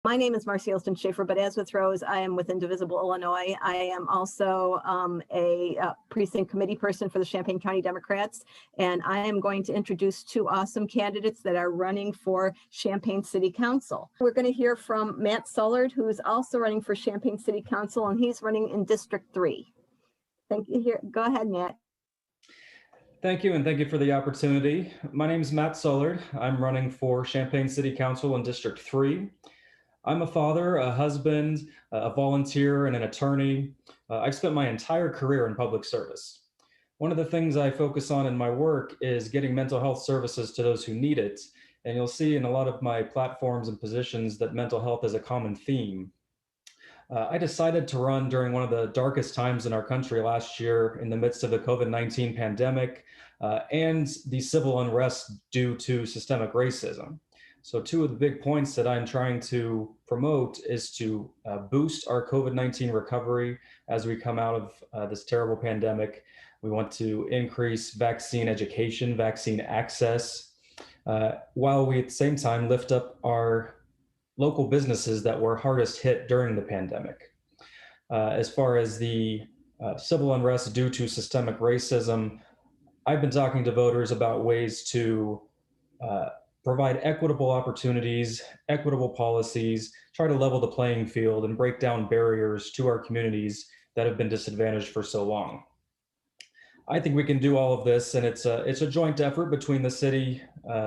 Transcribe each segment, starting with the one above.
My name is Marcy Elston Schaefer, but as with Rose, I am with Indivisible, Illinois. I am also a precinct committee person for the Champaign County Democrats, and I am going to introduce two awesome candidates that are running for Champaign City Council. We're going to hear from Matt Sullard, who is also running for Champaign City Council, and he's running in District 3. Thank you. Here, go ahead, Matt. Thank you, and thank you for the opportunity. My name is Matt Sullard. I'm running for Champaign City Council in District 3. I'm a father, a husband, a volunteer, and an attorney. I've spent my entire career in public service. One of the things I focus on in my work is getting mental health services to those who need it. And you'll see in a lot of my platforms and positions that mental health is a common theme. I decided to run during one of the darkest times in our country last year in the midst of the COVID-19 pandemic and the civil unrest due to systemic racism. So two of the big points that I'm trying to promote is to boost our COVID-19 recovery as we come out of this terrible pandemic. We want to increase vaccine education, vaccine access, while we at the same time lift up our local businesses that were hardest hit during the pandemic. As far as the civil unrest due to systemic racism, I've been talking to voters about ways to provide equitable opportunities, equitable policies, try to level the playing field and break down barriers to our communities that have been disadvantaged for so long. I think we can do all of this, and it's a joint effort between the city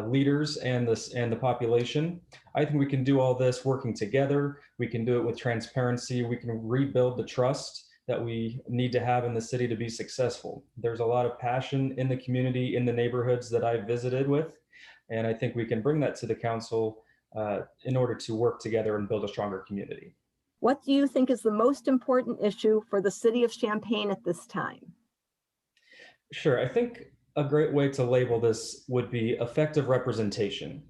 leaders and the population. I think we can do all this working together. We can do it with transparency. We can rebuild the trust that we need to have in the city to be successful. There's a lot of passion in the community, in the neighborhoods that I've visited with. And I think we can bring that to the council in order to work together and build a stronger community. What do you think is the most important issue for the city of Champaign at this time? Sure, I think a great way to label this would be effective representation.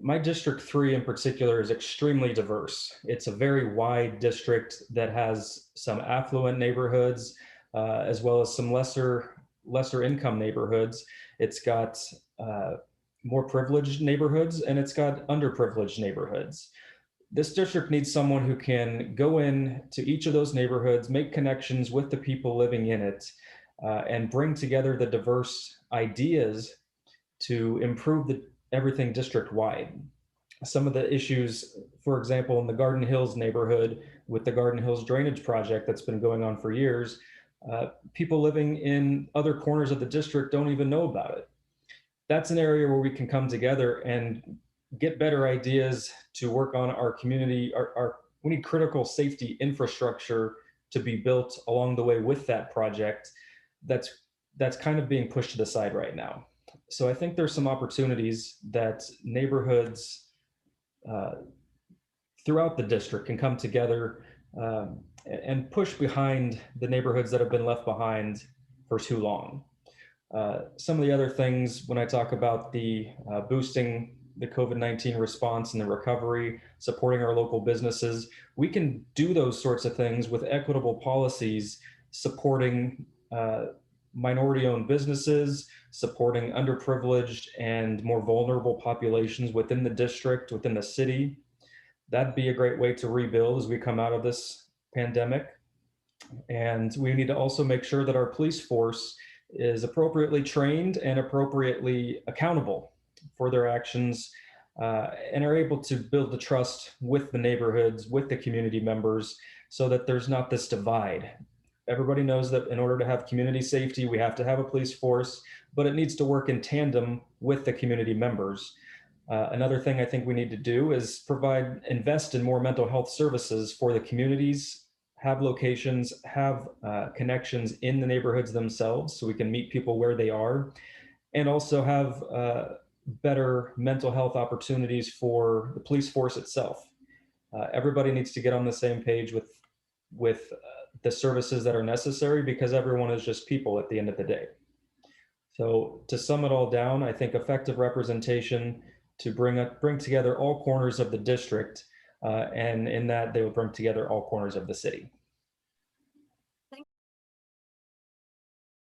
My District 3 in particular is extremely diverse. It's a very wide district that has some affluent neighborhoods as well as some lesser income neighborhoods. It's got more privileged neighborhoods, and it's got underprivileged neighborhoods. This district needs someone who can go in to each of those neighborhoods, make connections with the people living in it, and bring together the diverse ideas to improve everything district-wide. Some of the issues, for example, in the Garden Hills neighborhood with the Garden Hills drainage project that's been going on for years, people living in other corners of the district don't even know about it. That's an area where we can come together and get better ideas to work on our community. We need critical safety infrastructure to be built along the way with that project. That's kind of being pushed to the side right now. So I think there's some opportunities that neighborhoods throughout the district can come together and push behind the neighborhoods that have been left behind for too long. Some of the other things when I talk about the boosting the COVID-19 response and the recovery, supporting our local businesses, we can do those sorts of things with equitable policies, supporting minority-owned businesses, supporting underprivileged and more vulnerable populations within the district, within the city. That'd be a great way to rebuild as we come out of this pandemic. And we need to also make sure that our police force is appropriately trained and appropriately accountable for their actions and are able to build the trust with the neighborhoods, with the community members, so that there's not this divide. Everybody knows that in order to have community safety, we have to have a police force, but it needs to work in tandem with the community members. Another thing I think we need to do is invest in more mental health services for the communities, have locations, have connections in the neighborhoods themselves so we can meet people where they are, and also have better mental health opportunities for the police force itself. Everybody needs to get on the same page with the services that are necessary, because everyone is just people at the end of the day. So to sum it all down, I think effective representation to bring together all corners of the district, and in that they will bring together all corners of the city.